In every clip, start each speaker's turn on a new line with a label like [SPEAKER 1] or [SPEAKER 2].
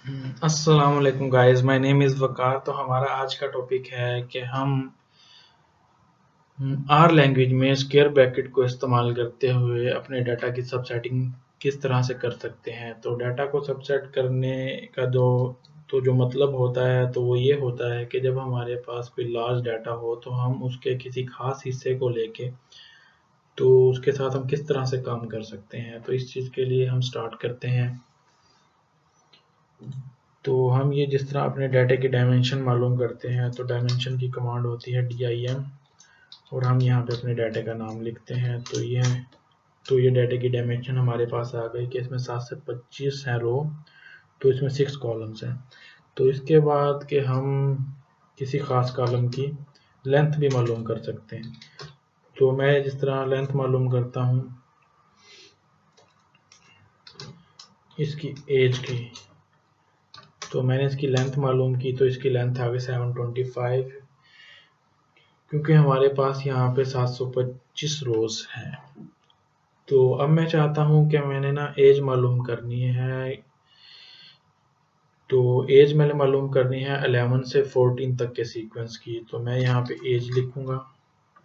[SPEAKER 1] अस्सलाम वालेकुम guys, my name is वकार। तो हमारा आज का टॉपिक है कि हम आर लैंग्वेज में स्क्वायर ब्रैकेट को इस्तेमाल करते हुए अपने डाटा की सबसेटिंग किस तरह से कर सकते हैं। तो डाटा को सबसेट करने का जो मतलब होता है तो वो ये होता है कि जब हमारे पास कोई लार्ज डाटा हो तो हम उसके किसी खास हिस्से को लेके तो उसके साथ हम किस तरह से काम कर सकते हैं। तो इस चीज़ के लिए हम स्टार्ट करते हैं। तो हम ये जिस तरह अपने डाटा की डायमेंशन मालूम करते हैं तो डायमेंशन की कमांड होती है dim और हम यहाँ पे अपने डाटा का नाम लिखते हैं। तो ये डाटा की डायमेंशन हमारे पास आ गई कि इसमें 7 से 25 है रो, तो इसमें 6 कॉलम्स हैं। तो इसके बाद कि हम किसी खास कॉलम की लेंथ भी मालूम कर सकते हैं। तो मैं जिस तरह लेंथ मालूम करता हूँ इसकी एज की, तो मैंने इसकी लेंथ मालूम की तो इसकी लेंथ आ गई 725, क्योंकि हमारे पास यहाँ पे 725 रोज हैं। तो अब मैं चाहता हूँ कि मैंने ना एज मालूम करनी है। तो एज मैंने मालूम करनी है 11 से 14 तक के सीक्वेंस की। तो मैं यहाँ पे एज लिखूंगा।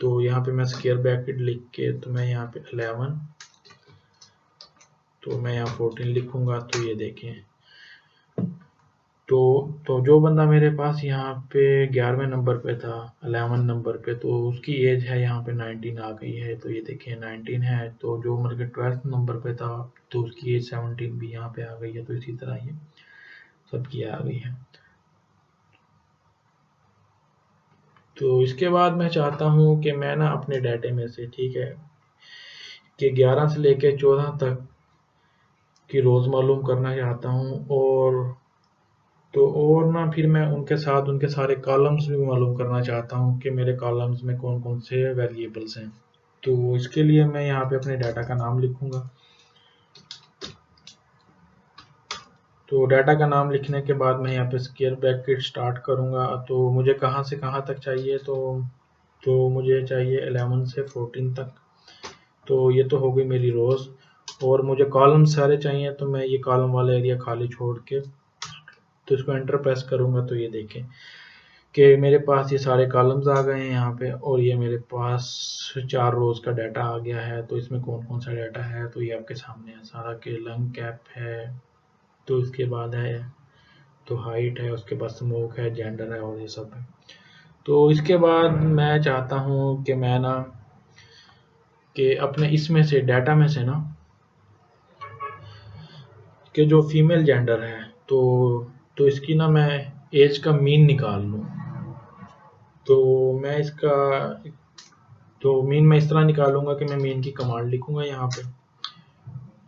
[SPEAKER 1] तो यहाँ पे मैं स्क्वायर ब्रैकेट लिख के तो मैं यहाँ पे 11, तो मैं यहाँ 14 लिखूंगा। तो ये देखें, तो जो बंदा मेरे पास यहाँ पे 11वें नंबर पे था, 11 नंबर पे, तो उसकी एज है यहाँ पे 19 आ गई है। तो ये देखिए 19 है। तो जो मतलब कि 12th नंबर पे था तो उसकी एज 17 भी यहाँ पे आ गई है। तो इसी तरह ये सबकी आ गई है। तो इसके बाद मैं चाहता हूँ कि मैं ना अपने डाटे में से, ठीक है, कि 11 से लेके 14 तक की रोज मालूम करना चाहता हूँ। और ना फिर मैं उनके साथ उनके सारे कॉलम्स भी मालूम करना चाहता हूँ कि मेरे कॉलम्स में कौन कौन से वेरिएबल्स हैं। तो इसके लिए मैं यहाँ पे अपने डाटा का नाम लिखूंगा। तो डाटा का नाम लिखने के बाद मैं यहाँ पे स्क्वायर ब्रैकेट स्टार्ट करूँगा। तो मुझे कहाँ से कहाँ तक चाहिए, तो मुझे चाहिए 11 से 14 तक। तो ये तो हो गई मेरी रोज। और मुझे कॉलम सारे चाहिए, तो मैं ये कॉलम वाला एरिया खाली छोड़ के तो इसको एंटर प्रेस करूँगा। तो ये देखें कि मेरे पास ये सारे कॉलम्स आ गए हैं यहाँ पे, और ये मेरे पास 4 रोज का डाटा आ गया है। तो इसमें कौन कौन सा डाटा है तो ये आपके सामने है सारा। के लंग कैप है, तो इसके बाद है तो हाइट है, उसके बाद स्मोक है, जेंडर है, और ये सब है। तो इसके बाद मैं चाहता हूँ कि मैं ना कि अपने इसमें से डाटा में से ना कि जो फीमेल जेंडर है तो इसकी ना मैं एज का मीन निकाल लूँ। तो मैं इसका तो मीन मैं इस तरह निकालूंगा कि मैं मीन की कमांड लिखूंगा यहाँ पे।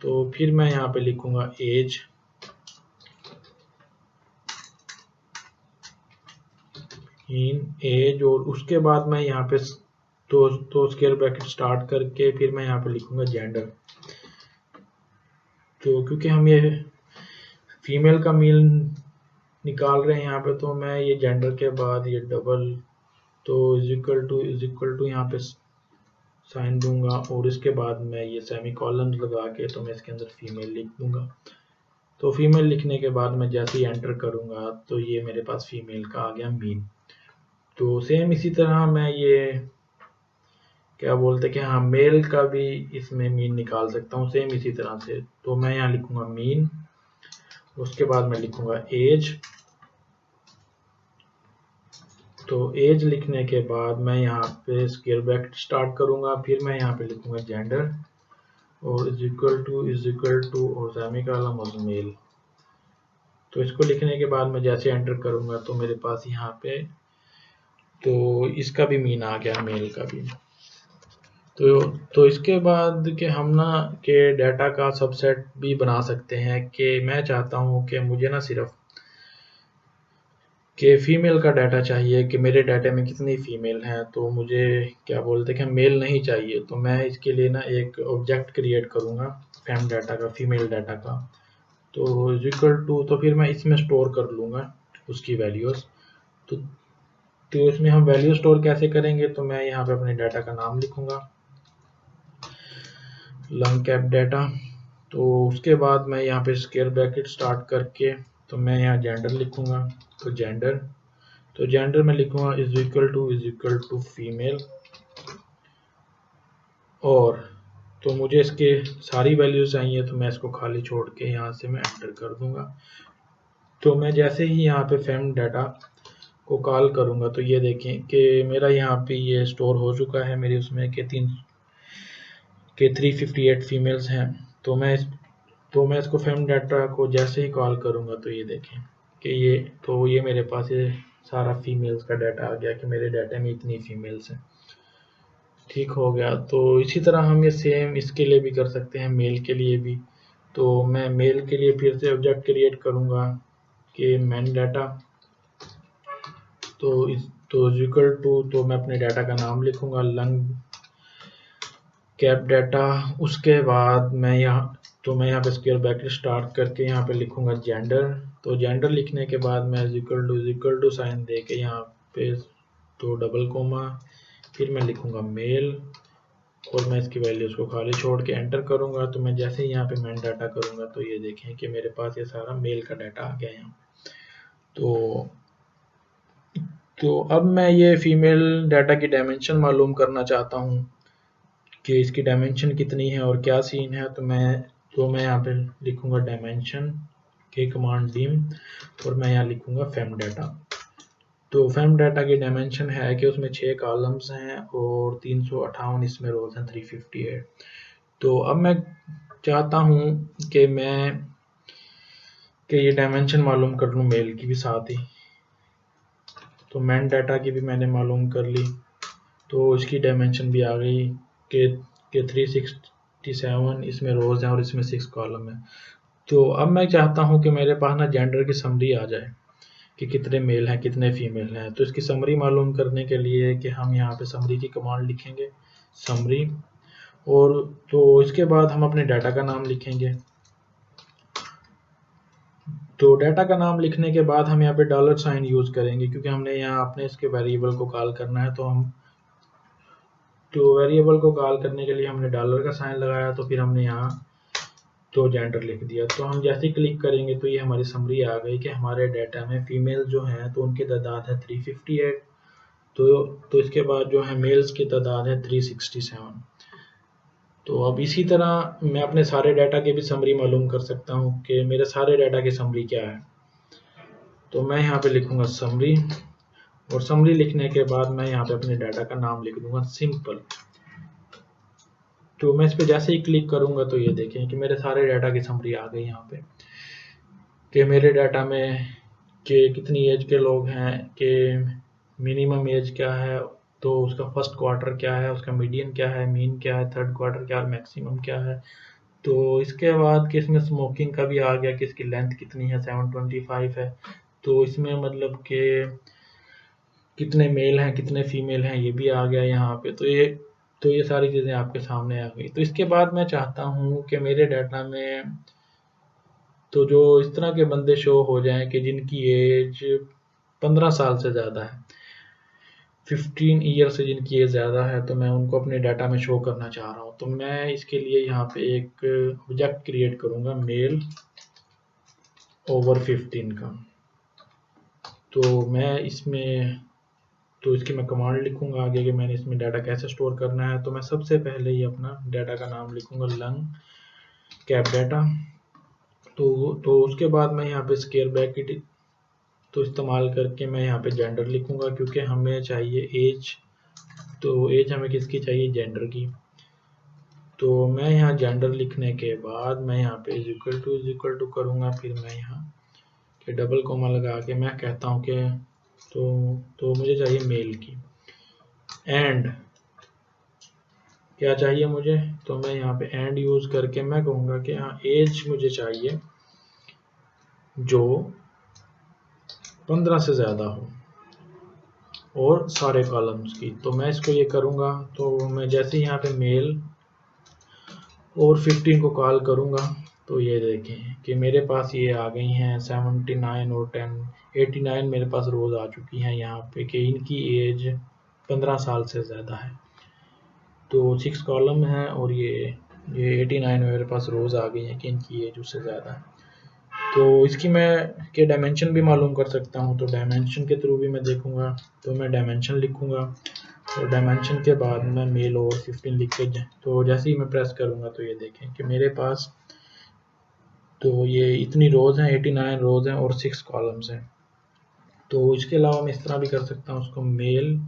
[SPEAKER 1] तो फिर मैं यहाँ पे लिखूंगा एज, मीन एज, और उसके बाद मैं यहाँ पे तो स्क्वायर ब्रैकेट स्टार्ट करके फिर मैं यहाँ पे लिखूंगा जेंडर। तो क्योंकि हम ये फीमेल का मीन निकाल रहे हैं यहाँ पे, तो मैं ये जेंडर के बाद ये डबल तो इज इक्वल टू यहाँ पे साइन दूंगा, और इसके बाद मैं ये सेमी कॉलन लगा के तो मैं इसके अंदर फीमेल लिख दूंगा। तो फीमेल लिखने के बाद मैं जैसे ही एंटर करूंगा तो ये मेरे पास फीमेल का आ गया मीन। तो सेम इसी तरह मैं ये क्या बोलते हैं कि हाँ, मेल का भी इसमें मीन निकाल सकता हूँ सेम इसी तरह से। तो मैं यहाँ लिखूंगा मीन, उसके बाद मैं लिखूंगा एज। तो एज लिखने के बाद मैं यहाँ पे स्क्वायर ब्रैकेट स्टार्ट करूंगा, फिर मैं यहाँ पे लिखूंगा जेंडर और इज इक्वल टू और सेमी कॉलम और मेल। तो इसको लिखने के बाद मैं जैसे एंटर करूंगा तो मेरे पास यहाँ पे तो इसका भी मीन आ गया, मेल का भी। तो इसके बाद कि हम ना के डाटा का सबसेट भी बना सकते हैं कि मैं चाहता हूँ कि मुझे ना सिर्फ कि फीमेल का डाटा चाहिए कि मेरे डाटा में कितनी फीमेल हैं। तो मुझे क्या बोलते हैं कि मेल नहीं चाहिए। तो मैं इसके लिए ना एक ऑब्जेक्ट क्रिएट करूँगा फैम डाटा का, फीमेल डाटा का। तो इक्वल टू तो फिर मैं इसमें स्टोर कर लूँगा उसकी वैल्यूज़। तो तो इसमें हम वैल्यू स्टोर कैसे करेंगे, तो मैं यहाँ पे अपने डाटा का नाम लिखूँगा लंग कैप डाटा। तो उसके बाद मैं यहाँ पे स्क्वायर ब्रैकेट स्टार्ट करके तो मैं यहाँ जेंडर लिखूँगा, तो जेंडर में लिखूँगा इज इक्वल टू फीमेल, और तो मुझे इसके सारी वैल्यूज चाहिए, तो मैं इसको खाली छोड़ के यहाँ से मैं एंटर कर दूंगा। तो मैं जैसे ही यहाँ पे फेम डाटा को कॉल करूँगा तो ये देखें कि मेरा यहाँ पे ये स्टोर हो चुका है मेरी उसमें कि 358 फीमेल्स हैं। तो मैं इसको फेम डाटा को जैसे ही कॉल करूँगा तो ये देखें कि ये मेरे पास ये सारा फीमेल्स का डाटा आ गया कि मेरे डाटा में इतनी फीमेल्स हैं। ठीक हो गया। तो इसी तरह हम ये सेम इसके लिए भी कर सकते हैं, मेल के लिए भी। तो मैं मेल के लिए फिर से ऑब्जेक्ट क्रिएट करूँगा कि मैन डाटा, तो इक्वल टू, तो मैं अपने डाटा का नाम लिखूँगा लंग कैप डाटा। उसके बाद मैं यहाँ पे स्क्वायर ब्रैकेट स्टार्ट करके यहाँ पे लिखूँगा जेंडर। तो जेंडर लिखने के बाद मैं इक्वल टू साइन दे के यहाँ पे तो डबल कोमा, फिर मैं लिखूँगा मेल, और मैं इसकी वैल्यूज़ को खाली छोड़ के एंटर करूँगा। तो मैं जैसे ही यहाँ पे मैन डाटा करूँगा तो ये देखें कि मेरे पास ये सारा मेल का डाटा आ गया यहाँ। तो अब मैं ये फीमेल डाटा की डायमेंशन मालूम करना चाहता हूँ कि इसकी डायमेंशन कितनी है और क्या सीन है। तो मैं यहाँ पे लिखूँगा डायमेंशन के कमांड डीम, और मैं यहाँ लिखूँगा फेम डाटा। तो फेम डाटा की डायमेंशन है कि उसमें 6 कॉलम्स हैं और 358 इसमें रोज हैं 358। तो अब मैं चाहता हूँ कि ये डायमेंशन मालूम कर लूँ मेल की भी साथ ही। तो मैन डाटा की भी मैंने मालूम कर ली, तो इसकी डायमेंशन भी आ गई कि 367 इसमें रोज हैं और इसमें 6 कॉलम है। तो अब मैं चाहता हूँ कि मेरे पास ना जेंडर की समरी आ जाए कि कितने मेल हैं कितने फीमेल हैं। तो इसकी समरी मालूम करने के लिए कि हम यहाँ पे समरी की कमांड लिखेंगे, समरी, और तो इसके बाद हम अपने डाटा का नाम लिखेंगे। तो डाटा का नाम लिखने के बाद हम यहाँ पे डॉलर साइन यूज करेंगे क्योंकि हमने यहाँ अपने इसके वेरिएबल को कॉल करना है। तो वेरिएबल को कॉल करने के लिए हमने डॉलर का साइन लगाया, तो फिर हमने यहाँ तो जेंडर लिख दिया। तो हम जैसे ही क्लिक करेंगे तो ये हमारी समरी आ गई कि हमारे डाटा में फीमेल जो हैं तो उनकी तादाद है 358, तो इसके बाद जो है मेल्स की तादाद है 367। तो अब इसी तरह मैं अपने सारे डाटा की भी समरी मालूम कर सकता हूँ कि मेरे सारे डाटा की समरी क्या है। तो मैं यहाँ पे लिखूँगा समरी, और समरी लिखने के बाद मैं यहाँ पे अपने डाटा का नाम लिख दूंगा सिंपल। तो मैं इस पे जैसे ही क्लिक करूँगा तो ये देखें कि मेरे सारे डाटा की समरी आ गई यहाँ पे कि मेरे डाटा में कि कितनी एज के लोग हैं, कि मिनिमम एज क्या है, तो उसका फर्स्ट क्वार्टर क्या है, उसका मीडियन क्या है, मीन क्या है, थर्ड क्वार्टर क्या है, मैक्सिमम क्या है। तो इसके बाद कि इसमें स्मोकिंग का भी आ गया कि इसकी लेंथ कितनी है, 725 है। तो इसमें मतलब कि कितने मेल हैं कितने फीमेल हैं ये भी आ गया यहाँ पे। तो ये सारी चीज़ें आपके सामने आ गई। तो इसके बाद मैं चाहता हूँ कि मेरे डाटा में तो जो इस तरह के बंदे शो हो जाएं कि जिनकी एज 15 साल से ज़्यादा है, 15 ईयर से जिनकी एज ज़्यादा है, तो मैं उनको अपने डाटा में शो करना चाह रहा हूँ। तो मैं इसके लिए यहाँ पे एक ऑब्जेक्ट क्रिएट करूँगा मेल ओवर 15 का। तो मैं इसकी मैं कमांड लिखूंगा आगे कि मैंने इसमें डाटा कैसे स्टोर करना है। तो मैं सबसे पहले ही अपना डाटा का नाम लिखूंगा लंग कैप डाटा। तो उसके बाद मैं यहाँ पे स्क्वायर ब्रैकेट तो इस्तेमाल करके मैं यहाँ पे जेंडर लिखूंगा क्योंकि हमें चाहिए एज। तो एज हमें किसकी चाहिए, जेंडर की। तो मैं यहाँ जेंडर लिखने के बाद मैं यहाँ पे इज इक्वल टू करूँगा, फिर मैं यहाँ के डबल कोमा लगा के मैं कहता हूँ कि तो मुझे चाहिए मेल की, एंड क्या चाहिए मुझे, तो मैं यहाँ पे एंड यूज करके मैं कहूँगा कि हाँ एज मुझे चाहिए जो 15 से ज़्यादा हो और सारे कॉलम्स की। तो मैं इसको ये करूँगा, तो मैं जैसे ही यहाँ पे मेल और 15 को कॉल करूँगा तो ये देखें कि मेरे पास ये आ गई हैं 79 और 89 मेरे पास रोज़ आ चुकी हैं यहाँ पे कि इनकी एज 15 साल से ज़्यादा है। तो 6 कॉलम हैं और ये 89 मेरे पास रोज़ आ गई हैं कि इनकी एज उससे ज़्यादा है। तो इसकी मैं के डायमेंशन भी मालूम कर सकता हूँ, तो डायमेंशन के थ्रू भी मैं देखूंगा। तो मैं डायमेंशन लिखूंगा और डायमेंशन के बाद मैं मेल ओवर 15 लिख के तो जैसे ही मैं प्रेस करूंगा तो ये देखें कि मेरे पास तो ये इतनी रोज हैं, 89 रोज हैं और 6 कॉलम्स हैं। तो इसके अलावा मैं इस तरह भी कर सकता हूँ, उसको मेल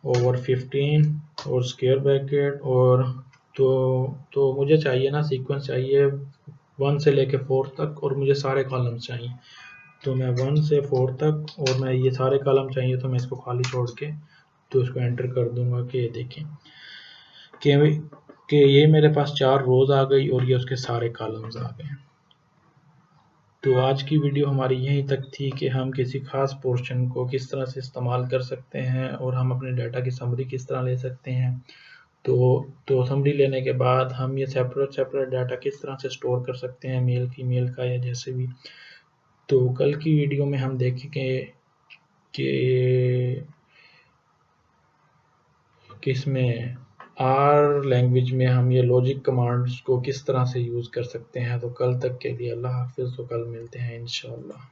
[SPEAKER 1] ओवर 15 और स्क्वायर ब्रैकेट और तो मुझे चाहिए ना सीक्वेंस चाहिए 1 से लेके 4 तक और मुझे सारे कॉलम्स चाहिए। तो मैं 1 से 4 तक और मैं ये सारे कॉलम चाहिए, तो मैं इसको खाली छोड़ के तो इसको एंटर कर दूंगा कि ये देखें कि ये मेरे पास 4 रोज आ गई और ये उसके सारे कॉलम्स आ गए। तो आज की वीडियो हमारी यहीं तक थी कि हम किसी खास पोर्शन को किस तरह से इस्तेमाल कर सकते हैं और हम अपने डाटा की समरी किस तरह ले सकते हैं। तो समरी लेने के बाद हम ये सेपरेट डाटा किस तरह से स्टोर कर सकते हैं, मेल फीमेल का या जैसे भी। तो कल की वीडियो में हम देखेंगे कि किसमें आर लैंग्वेज में हम ये लॉजिक कमांड्स को किस तरह से यूज़ कर सकते हैं। तो कल तक के लिए अल्लाह हाफिज़, तो कल मिलते हैं इंशाअल्लाह।